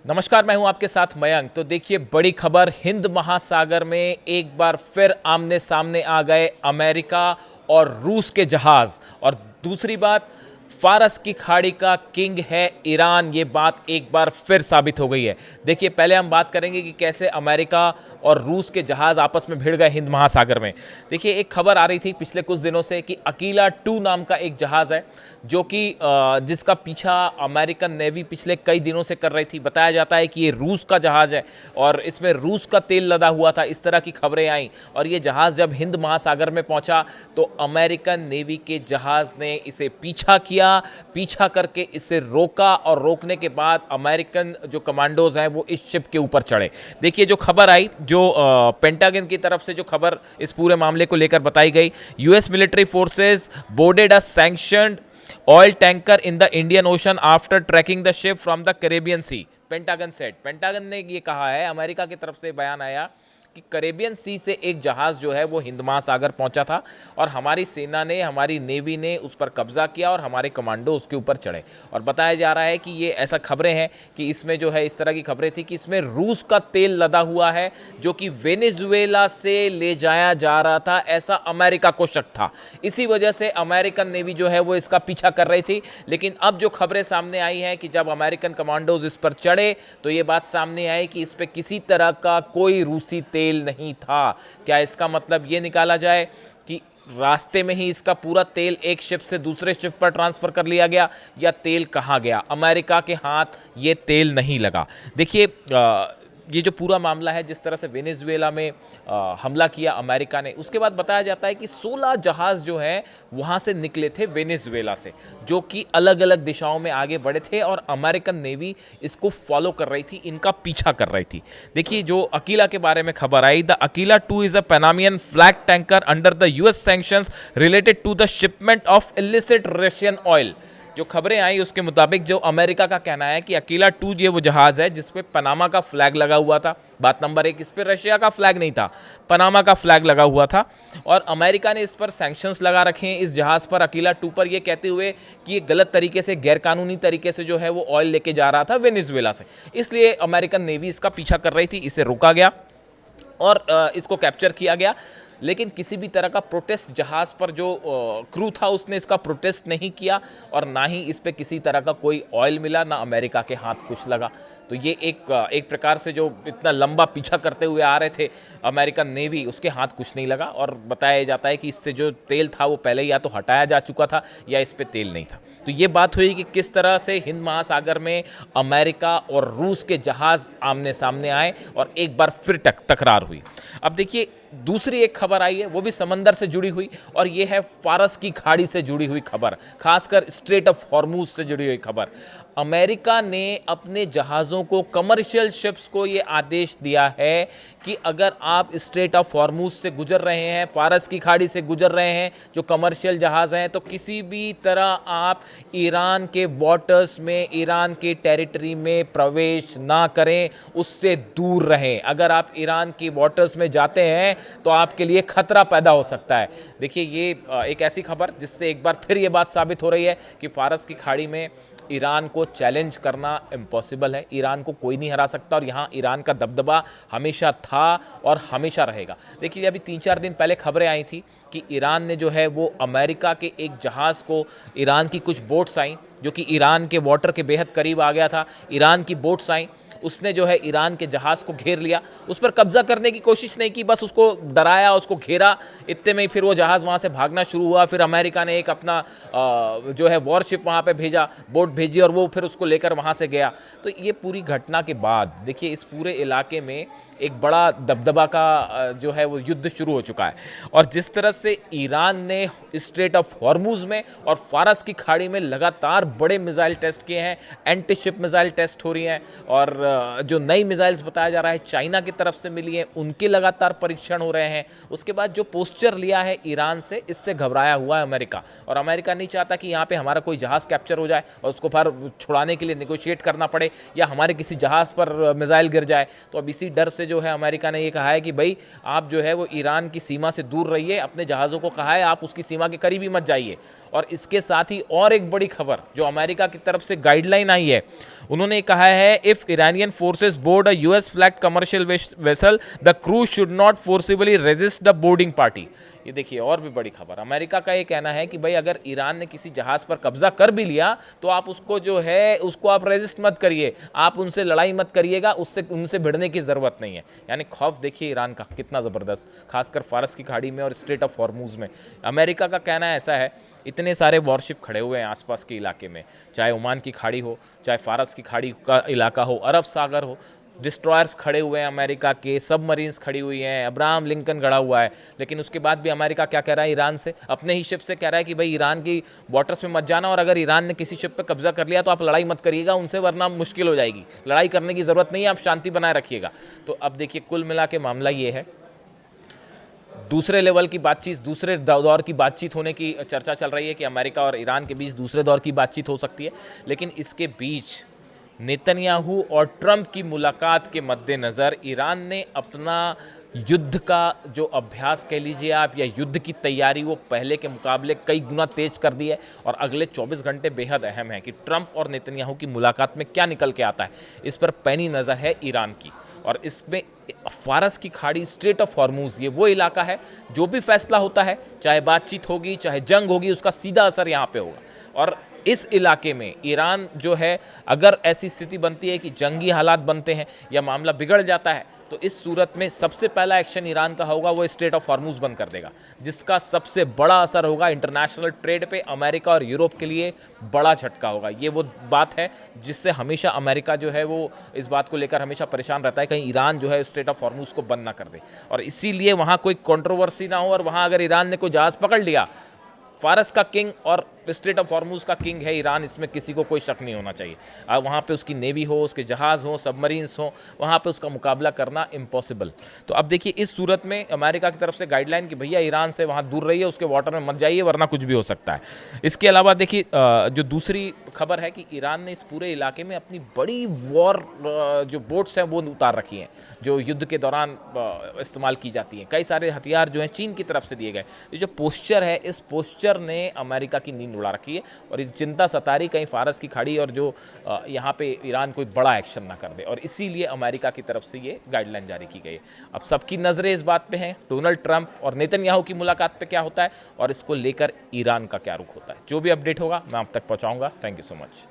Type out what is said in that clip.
नमस्कार, मैं हूं आपके साथ मयंक। तो देखिए, बड़ी खबर, हिंद महासागर में एक बार फिर आमने सामने आ गए अमेरिका और रूस के जहाज। और दूसरी बात, फारस की खाड़ी का किंग है ईरान। ये बात एक बार फिर साबित हो गई है। देखिए, पहले हम बात करेंगे कि कैसे अमेरिका और रूस के जहाज आपस में भिड़ गए हिंद महासागर में। देखिए, एक खबर आ रही थी पिछले कुछ दिनों से कि अकीला 2 नाम का एक जहाज है जो कि जिसका पीछा अमेरिकन नेवी पिछले कई दिनों से कर रही थी। बताया जाता है कि ये रूस का जहाज है और इसमें रूस का तेल लदा हुआ था, इस तरह की खबरें आई। और ये जहाज जब हिंद महासागर में पहुंचा तो अमेरिकन नेवी के जहाज ने इसे पीछा करके इसे रोका और रोकने के बाद अमेरिकन जो कमांडोज हैं वो इस शिप के ऊपर चढ़े। देखिए, जो खबर आई, जो पेंटागन की तरफ से जो खबर इस पूरे मामले को लेकर बताई गई, US military forces boarded a sanctioned oil tanker in the Indian Ocean after tracking the ship from the Caribbean Sea. Pentagon said, Pentagon ने ये कहा है, अमेरिका की तरफ से बयान आया कि कैरेबियन सी से एक जहाज़ जो है वो हिंद महासागर पहुंचा था और हमारी सेना ने, हमारी नेवी ने उस पर कब्जा किया और हमारे कमांडो उसके ऊपर चढ़े। और बताया जा रहा है कि ये ऐसा खबरें हैं कि इसमें जो है, इस तरह की खबरें थी कि इसमें रूस का तेल लदा हुआ है जो कि वेनेजुएला से ले जाया जा रहा था, ऐसा अमेरिका को शक था। इसी वजह से अमेरिकन नेवी जो है वो इसका पीछा कर रही थी। लेकिन अब जो खबरें सामने आई हैं कि जब अमेरिकन कमांडोज इस पर चढ़े तो ये बात सामने आई कि इस पर किसी तरह का कोई रूसी तेल नहीं था। क्या इसका मतलब ये निकाला जाए कि रास्ते में ही इसका पूरा तेल एक शिप से दूसरे शिप पर ट्रांसफर कर लिया गया, या तेल कहाँ गया? अमेरिका के हाथ ये तेल नहीं लगा। देखिए, ये जो पूरा मामला है, जिस तरह से वेनेजुएला में हमला किया अमेरिका ने, उसके बाद बताया जाता है कि 16 जहाज़ जो हैं वहाँ से निकले थे वेनेजुएला से, जो कि अलग अलग दिशाओं में आगे बढ़े थे और अमेरिकन नेवी इसको फॉलो कर रही थी, इनका पीछा कर रही थी। देखिए, जो अकीला के बारे में खबर आई, the Aquila 2 is a Panamanian flag tanker under the US sanctions related to the shipment of illicit Russian oil. जो खबरें आई उसके मुताबिक जो अमेरिका का कहना है कि अकीला 2 ये वो जहाज़ है जिस पे पनामा का फ्लैग लगा हुआ था। बात नंबर 1, इस पे रशिया का फ्लैग नहीं था, पनामा का फ्लैग लगा हुआ था। और अमेरिका ने इस पर सैंक्शंस लगा रखे हैं, इस जहाज़ पर, अकीला 2 पर, ये कहते हुए कि ये गलत तरीके से, गैरकानूनी तरीके से जो है वो ऑयल लेके जा रहा था वेनेजुएला से। इसलिए अमेरिकन नेवी इसका पीछा कर रही थी, इसे रोका गया और इसको कैप्चर किया गया। लेकिन किसी भी तरह का प्रोटेस्ट, जहाज़ पर जो क्रू था उसने इसका प्रोटेस्ट नहीं किया और ना ही इस पे किसी तरह का कोई ऑयल मिला, ना अमेरिका के हाथ कुछ लगा। तो ये एक प्रकार से जो इतना लंबा पीछा करते हुए आ रहे थे अमेरिकन नेवी, उसके हाथ कुछ नहीं लगा। और बताया जाता है कि इससे जो तेल था वो पहले या तो हटाया जा चुका था या इस पे तेल नहीं था। तो ये बात हुई कि किस तरह से हिंद महासागर में अमेरिका और रूस के जहाज़ आमने सामने आए और एक बार फिर तकरार हुई। अब देखिए, दूसरी एक खबर आई है, वो भी समंदर से जुड़ी हुई, और ये है फारस की खाड़ी से जुड़ी हुई खबर, खासकर स्ट्रेट ऑफ हॉर्मूज से जुड़ी हुई खबर। अमेरिका ने अपने जहाज़ों को, कमर्शियल शिप्स को ये आदेश दिया है कि अगर आप स्ट्रेट ऑफ हॉर्मूज से गुजर रहे हैं, फारस की खाड़ी से गुजर रहे हैं, जो कमर्शियल जहाज़ हैं, तो किसी भी तरह आप ईरान के वाटर्स में, ईरान के टेरिटरी में प्रवेश ना करें, उससे दूर रहें। अगर आप ईरान की वाटर्स में जाते हैं तो आपके लिए खतरा पैदा हो सकता है। देखिए, ये एक ऐसी खबर जिससे एक बार फिर ये बात साबित हो रही है कि फारस की खाड़ी में ईरान को चैलेंज करना इम्पॉसिबल है, ईरान को कोई नहीं हरा सकता और यहाँ ईरान का दबदबा हमेशा था और हमेशा रहेगा। देखिए, अभी 3-4 दिन पहले खबरें आई थी कि ईरान ने जो है वो अमेरिका के एक जहाज़ को, ईरान की कुछ बोट्स आई जो कि ईरान के वाटर के बेहद करीब आ गया था, ईरान की बोट्स आई, उसने जो है ईरान के जहाज़ को घेर लिया, उस पर कब्जा करने की कोशिश नहीं की, बस उसको डराया, उसको घेरा। इतने में ही फिर वो जहाज़ वहाँ से भागना शुरू हुआ। फिर अमेरिका ने एक अपना जो है वॉरशिप वहाँ पे भेजा, बोट भेजी, और वो फिर उसको लेकर वहाँ से गया। तो ये पूरी घटना के बाद देखिए, इस पूरे इलाके में एक बड़ा दबदबा का जो है वो युद्ध शुरू हो चुका है। और जिस तरह से ईरान ने स्ट्रेट ऑफ हॉर्मूज में और फारस की खाड़ी में लगातार बड़े मिसाइल टेस्ट किए हैं, एंटी शिप मिसाइल टेस्ट हो रही हैं, और जो नई मिसाइल्स बताया जा रहा है चाइना की तरफ से मिली हैं, उनके लगातार परीक्षण हो रहे हैं। उसके बाद जो पोस्चर लिया है ईरान से, इससे घबराया हुआ है अमेरिका, और अमेरिका नहीं चाहता कि यहाँ पे हमारा कोई जहाज़ कैप्चर हो जाए और उसको फिर छुड़ाने के लिए नेगोशिएट करना पड़े, या हमारे किसी जहाज़ पर मिसाइल गिर जाए। तो अब इसी डर से जो है अमेरिका ने ये कहा है कि भाई, आप जो है वो ईरान की सीमा से दूर रहिए, अपने जहाज़ों को कहा है आप उसकी सीमा के करीब ही मत जाइए। और इसके साथ ही और एक बड़ी खबर जो अमेरिका की तरफ से गाइडलाइन आई है, उन्होंने कहा है, if Irani Iranian forces board a US flagged commercial vessel, the crew should not forcibly resist the boarding party. ये देखिए और भी बड़ी खबर, अमेरिका का ये कहना है कि भाई अगर ईरान ने किसी जहाज पर कब्जा कर भी लिया तो आप उसको जो है उसको आप रेजिस्ट मत करिए, आप उनसे लड़ाई मत करिएगा, उससे उनसे भिड़ने की ज़रूरत नहीं है। यानी खौफ देखिए ईरान का कितना ज़बरदस्त, खासकर फारस की खाड़ी में और स्ट्रेट ऑफ हॉर्मूज में। अमेरिका का कहना ऐसा है, इतने सारे वॉरशिप खड़े हुए हैं आसपास के इलाके में, चाहे ओमान की खाड़ी हो, चाहे फारस की खाड़ी का इलाका हो, अरब सागर हो, डिस्ट्रॉयर्स खड़े हुए हैं अमेरिका के, सबमरीन्स खड़ी हुई हैं, अब्राहम लिंकन खड़ा हुआ है। लेकिन उसके बाद भी अमेरिका क्या कह रहा है ईरान से, अपने ही शिप से कह रहा है कि भाई ईरान की वाटर्स में मत जाना, और अगर ईरान ने किसी शिप पे कब्जा कर लिया तो आप लड़ाई मत करिएगा उनसे, वरना मुश्किल हो जाएगी, लड़ाई करने की ज़रूरत नहीं है, आप शांति बनाए रखिएगा। तो अब देखिए कुल मिला के मामला ये है, दूसरे लेवल की बातचीत, दूसरे दौर की बातचीत होने की चर्चा चल रही है कि अमेरिका और ईरान के बीच दूसरे दौर की बातचीत हो सकती है। लेकिन इसके बीच नेतन्याहू और ट्रंप की मुलाकात के मद्देनज़र ईरान ने अपना युद्ध का जो अभ्यास कह लीजिए आप, या युद्ध की तैयारी, वो पहले के मुकाबले कई गुना तेज कर दी है। और अगले 24 घंटे बेहद अहम है कि ट्रंप और नेतन्याहू की मुलाकात में क्या निकल के आता है, इस पर पैनी नज़र है ईरान की। और इसमें फारस की खाड़ी, स्ट्रेट ऑफ हॉर्मूज, ये वो इलाका है जो भी फैसला होता है, चाहे बातचीत होगी चाहे जंग होगी, उसका सीधा असर यहाँ पे होगा। और इस इलाके में ईरान जो है, अगर ऐसी स्थिति बनती है कि जंगी हालात बनते हैं या मामला बिगड़ जाता है, तो इस सूरत में सबसे पहला एक्शन ईरान का होगा वो स्ट्रेट ऑफ हॉर्मूज बंद कर देगा, जिसका सबसे बड़ा असर होगा इंटरनेशनल ट्रेड पे। अमेरिका और यूरोप के लिए बड़ा झटका होगा। ये वो बात है जिससे हमेशा अमेरिका जो है वो इस बात को लेकर हमेशा परेशान रहता है, कहीं ईरान जो है स्ट्रेट ऑफ हॉर्मूज को बंद ना कर दे, और इसीलिए वहाँ कोई कंट्रोवर्सी ना हो। और वहाँ अगर ईरान ने कोई जहाज़ पकड़ लिया, फारस का किंग और स्ट्रेट ऑफ हॉर्मूज का किंग है ईरान, इसमें किसी को कोई शक नहीं होना चाहिए। अब वहाँ पे उसकी नेवी हो, उसके जहाज़ हो, सबमरीन्स हो, वहाँ पे उसका मुकाबला करना इम्पॉसिबल। तो अब देखिए इस सूरत में अमेरिका की तरफ से गाइडलाइन कि भैया ईरान से वहाँ दूर रहिए, उसके वाटर में मत जाइए, वरना कुछ भी हो सकता है। इसके अलावा देखिए जो दूसरी खबर है कि ईरान ने इस पूरे इलाके में अपनी बड़ी वॉर जो बोट्स हैं वो उतार रखी हैं, जो युद्ध के दौरान इस्तेमाल की जाती हैं। कई सारे हथियार जो हैं चीन की तरफ से दिए गए। ये जो पोस्चर है, इस पोस्चर ने अमेरिका की नींद उड़ा रखी है, और ये चिंता सता रही कहीं फारस की खाड़ी और जो यहाँ पे ईरान कोई बड़ा एक्शन ना कर दे, और इसीलिए अमेरिका की तरफ से ये गाइडलाइन जारी की गई है। अब सबकी नज़रें इस बात पे हैं, डोनाल्ड ट्रंप और नेतन्याहू की मुलाकात पे क्या होता है और इसको लेकर ईरान का क्या रुख होता है। जो भी अपडेट होगा मैं आप तक पहुँचाऊँगा। Thank you so much.